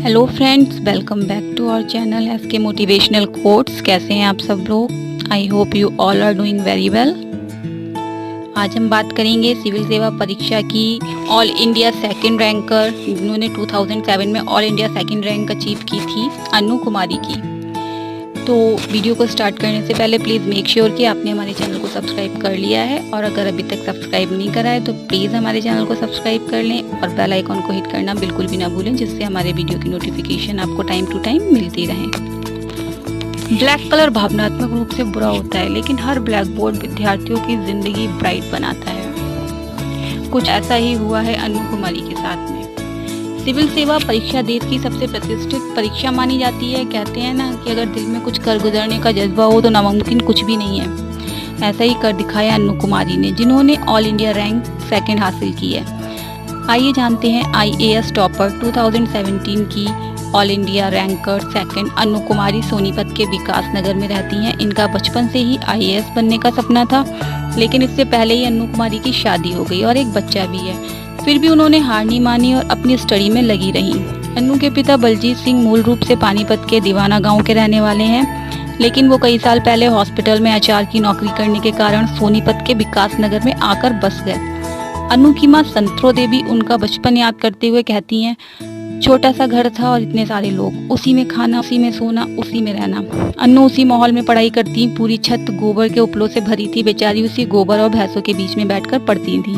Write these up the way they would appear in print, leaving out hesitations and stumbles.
Hello friends, welcome back to our channel SK motivational quotes. कैसे हैं आप सब लोग? I hope you all are doing very well. आज हम बात करेंगे सिविल सेवा परीक्षा की ऑल इंडिया सेकंड रैंकर, जिन्होंने 2007 में all India second rank achieve की थी, अनु कुमारी की। तो वीडियो को स्टार्ट करने से पहले प्लीज़ मेक श्योर कि आपने हमारे चैनल को सब्सक्राइब कर लिया है, और अगर अभी तक सब्सक्राइब नहीं करा है तो प्लीज़ हमारे चैनल को सब्सक्राइब कर लें और बेल आइकॉन को हिट करना बिल्कुल भी ना भूलें, जिससे हमारे वीडियो की नोटिफिकेशन आपको टाइम टू टाइम मिलती रहे। ब्लैक कलर भावनात्मक रूप से बुरा होता है, लेकिन हर ब्लैक बोर्ड विद्यार्थियों की ज़िंदगी ब्राइट बनाता है। कुछ ऐसा ही हुआ है अनु कुमारी के साथ में। सिविल सेवा परीक्षा देश की सबसे प्रतिष्ठित परीक्षा मानी जाती है। कहते हैं ना कि अगर दिल में कुछ कर गुजरने का जज्बा हो तो नामुमकिन कुछ भी नहीं है। ऐसा ही कर दिखाया अनु कुमारी ने, जिन्होंने ऑल इंडिया रैंक सेकंड हासिल की है। आइए जानते हैं IAS टॉपर 2017 की ऑल इंडिया रैंकर सेकंड अनु कुमारी सोनीपत के विकास नगर में रहती हैं। इनका बचपन से ही IAS बनने का सपना था, लेकिन इससे पहले ही अनु कुमारी की शादी हो गई और एक बच्चा भी है। फिर भी उन्होंने हार नहीं मानी और अपनी स्टडी में लगी रही। अनु के पिता बलजीत सिंह मूल रूप से पानीपत के दीवाना गांव के रहने वाले हैं, लेकिन वो कई साल पहले हॉस्पिटल में HR की नौकरी करने के कारण सोनीपत के विकास नगर में आकर बस गए। अनु की मां संत्रो देवी उनका बचपन याद करते हुए कहती हैं, छोटा सा घर था और इतने सारे लोग, उसी में खाना, उसी में सोना, उसी में रहना। अनु उसी माहौल में पढ़ाई करती, पूरी छत गोबर के उपलों से भरी थी। बेचारी उसी गोबर और भैंसों के बीच में बैठकर पढ़ती थी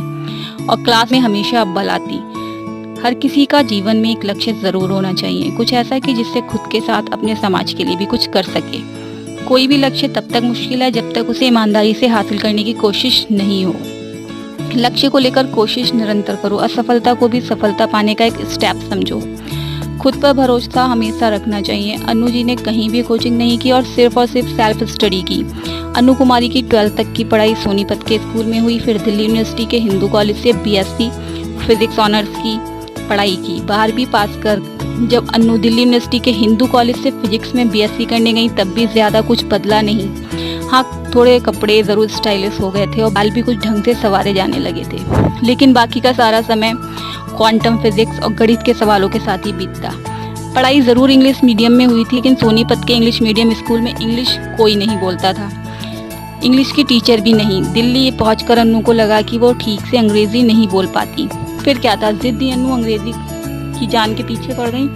और क्लास में हमेशा अव्वल आती। हर किसी का जीवन में एक लक्ष्य जरूर होना चाहिए, कुछ ऐसा कि जिससे खुद के साथ अपने समाज के लिए भी कुछ कर सके। कोई भी लक्ष्य तब तक मुश्किल है जब तक उसे ईमानदारी से हासिल करने की कोशिश नहीं हो। लक्ष्य को लेकर कोशिश निरंतर करो। असफलता को भी सफलता पाने का एक स्टेप समझो। खुद पर भरोसा हमेशा रखना चाहिए। अनु जी ने कहीं भी कोचिंग नहीं की और सिर्फ सेल्फ स्टडी की। अनु कुमारी की 12th तक की पढ़ाई सोनीपत के स्कूल में हुई। फिर दिल्ली यूनिवर्सिटी के हिंदू कॉलेज से BSc फिजिक्स ऑनर्स की पढ़ाई की। 12वीं पास कर जब अनु दिल्ली यूनिवर्सिटी के हिंदू कॉलेज से फिजिक्स में BSc करने गई, तब भी ज़्यादा कुछ बदला नहीं। हाँ, थोड़े कपड़े ज़रूर स्टाइलिश हो गए थे और बाल भी कुछ ढंग से संवारे जाने लगे थे, लेकिन बाकी का सारा समय क्वांटम फिजिक्स और गणित के सवालों के साथ ही बीतता। पढ़ाई ज़रूर इंग्लिश मीडियम में हुई थी, लेकिन सोनीपत के इंग्लिश मीडियम स्कूल में इंग्लिश कोई नहीं बोलता था, इंग्लिश की टीचर भी नहीं। दिल्ली पहुंचकर अनु को लगा कि वो ठीक से अंग्रेज़ी नहीं बोल पाती। फिर क्या था, ज़िद्दी अनु अंग्रेज़ी की जान के पीछे पड़ गई,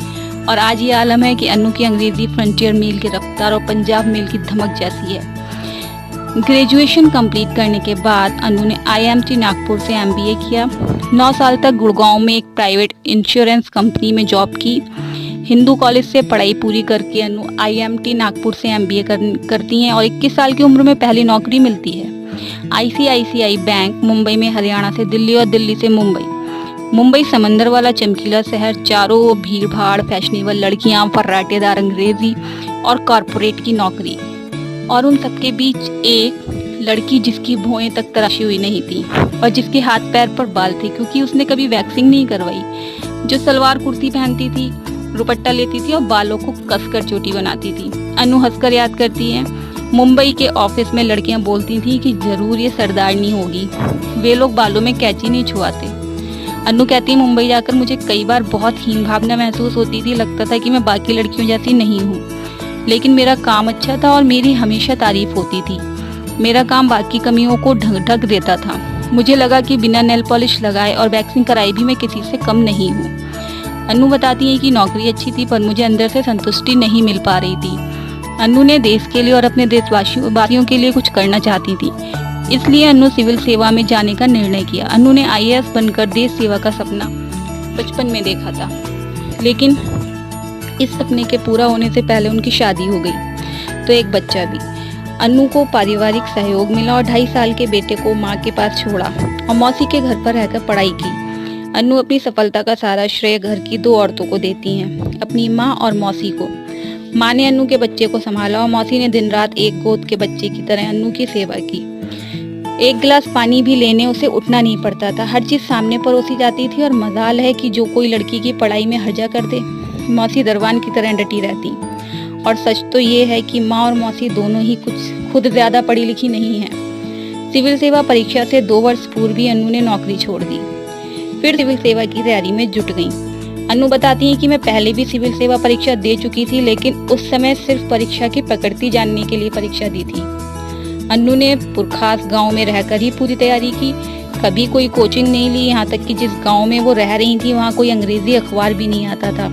और आज ये आलम है कि अनु की अंग्रेज़ी फ्रंटियर मेल की रफ्तार और पंजाब मेल की धमक जैसी है। ग्रेजुएशन कंप्लीट करने के बाद अनु ने IMT नागपुर से MBA किया। 9 साल तक गुड़गांव में एक प्राइवेट इंश्योरेंस कंपनी में जॉब की। हिंदू कॉलेज से पढ़ाई पूरी करके अनु IMT नागपुर से MBA करती हैं और 21 साल की उम्र में पहली नौकरी मिलती है ICICI बैंक, मुंबई में। हरियाणा से दिल्ली और दिल्ली से मुंबई। मुंबई समंदर वाला चमकीला शहर, चारों ओर भीड़ भाड़, फैशनेबल लड़कियां, फर्राटेदार अंग्रेजी और कॉरपोरेट की नौकरी, और उन सबके बीच एक लड़की जिसकी भौहें तक तराशी हुई नहीं थी और जिसके हाथ पैर पर बाल थे, क्योंकि उसने कभी वैक्सिंग नहीं करवाई, जो सलवार कुर्ती पहनती थी, दुपट्टा लेती थी और बालों को कसकर चोटी बनाती थी। अनु हंसकर याद करती है, मुंबई के ऑफिस में लड़कियां बोलती थी कि जरूर ये सरदारनी होगी, वे लोग बालों में कैंची नहीं छुआते। अनु कहती है, मुंबई जाकर मुझे कई बार बहुत हीन भावना महसूस होती थी, लगता था कि मैं बाकी लड़कियों जैसी नहीं हूँ, लेकिन मेरा काम अच्छा था और मेरी हमेशा तारीफ होती थी। मेरा काम बाकी कमियों को ढक देता था। मुझे लगा कि बिना नेल पॉलिश लगाए और वैक्सिंग कराए भी मैं किसी से कम नहीं हूँ। अनु बताती है कि नौकरी अच्छी थी, पर मुझे अंदर से संतुष्टि नहीं मिल पा रही थी। अनु ने देश के लिए और अपने देशवासियों के लिए कुछ करना चाहती थी, इसलिए अनु सिविल सेवा में जाने का निर्णय किया। अनु ने IAS बनकर देश सेवा का सपना बचपन में देखा था, लेकिन इस सपने के पूरा होने से पहले उनकी शादी हो गई, तो एक बच्चा भी। अनु को पारिवारिक सहयोग मिला और 2.5 साल के बेटे को माँ के पास छोड़ा और मौसी के घर पर रहकर पढ़ाई की। अनु अपनी सफलता का सारा श्रेय घर की 2 औरतों को देती हैं, अपनी माँ और मौसी को। माँ ने अनु के बच्चे को संभाला और मौसी ने दिन रात एक गोद के बच्चे की तरह अनु की सेवा की। एक गिलास पानी भी लेने उसे उठना नहीं पड़ता था, हर चीज़ सामने परोसी जाती थी, और मजाल है कि जो कोई लड़की की पढ़ाई में हर्जा कर दे, मौसी दरबान की तरह डटी रहती। और सच तो ये है कि माँ और मौसी दोनों ही खुद ज़्यादा पढ़ी लिखी नहीं है। सिविल सेवा परीक्षा से 2 वर्ष पूर्व ही अनु ने नौकरी छोड़ दी, फिर सिविल सेवा की तैयारी में जुट गई। अन्नू बताती हैं कि मैं पहले भी सिविल सेवा परीक्षा दे चुकी थी, लेकिन उस समय सिर्फ परीक्षा की प्रकृति जानने के लिए परीक्षा दी थी। अन्नू ने पुरखास गांव में रहकर ही पूरी तैयारी की, कभी कोई कोचिंग नहीं ली। यहाँ तक कि जिस गांव में वो रह रही थी वहाँ कोई अंग्रेजी अखबार भी नहीं आता था,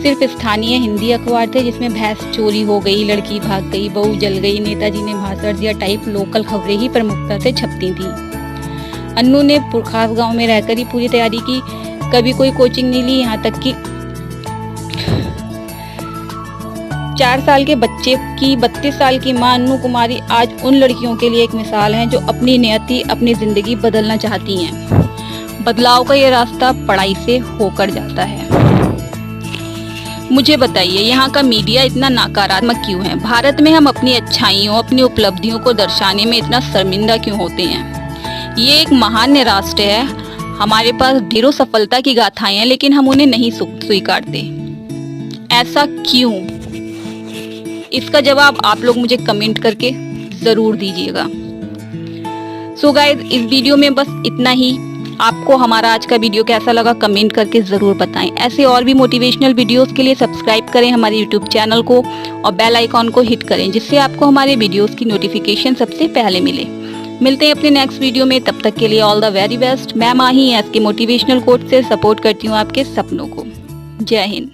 सिर्फ स्थानीय हिंदी अखबार थे जिसमें भैंस चोरी हो गई, लड़की भाग गई, बहू जल गई, नेताजी ने भाषण दिया टाइप लोकल खबरें ही प्रमुखता से छपती थी। अन्नू ने पुरखास गांव में रहकर ही पूरी तैयारी की, कभी कोई कोचिंग नहीं ली। यहाँ तक कि 4 साल के बच्चे की 32 साल की मां अन्नू कुमारी आज उन लड़कियों के लिए एक मिसाल हैं जो अपनी नियति, अपनी जिंदगी बदलना चाहती हैं। बदलाव का ये रास्ता पढ़ाई से होकर जाता है। मुझे बताइए, यहाँ का मीडिया इतना नकारात्मक क्यों है? भारत में हम अपनी अच्छाइयों, अपनी उपलब्धियों को दर्शाने में इतना शर्मिंदा क्यों होते हैं? ये एक महान राष्ट्र है, हमारे पास ढेरों सफलता की गाथाएं हैं, लेकिन हम उन्हें नहीं स्वीकारते। ऐसा क्यों? इसका जवाब आप लोग मुझे कमेंट करके जरूर दीजिएगा। सो गाइस, इस वीडियो में बस इतना ही। आपको हमारा आज का वीडियो कैसा लगा कमेंट करके जरूर बताएं। ऐसे और भी मोटिवेशनल वीडियोस के लिए सब्सक्राइब करें हमारे यूट्यूब चैनल को और बेल आइकॉन को हिट करें, जिससे आपको हमारे वीडियोस की नोटिफिकेशन सबसे पहले मिले। मिलते हैं अपने नेक्स्ट वीडियो में, तब तक के लिए ऑल द वेरी बेस्ट। मैं माही एसके मोटिवेशनल कोट से सपोर्ट करती हूँ आपके सपनों को। जय हिंद।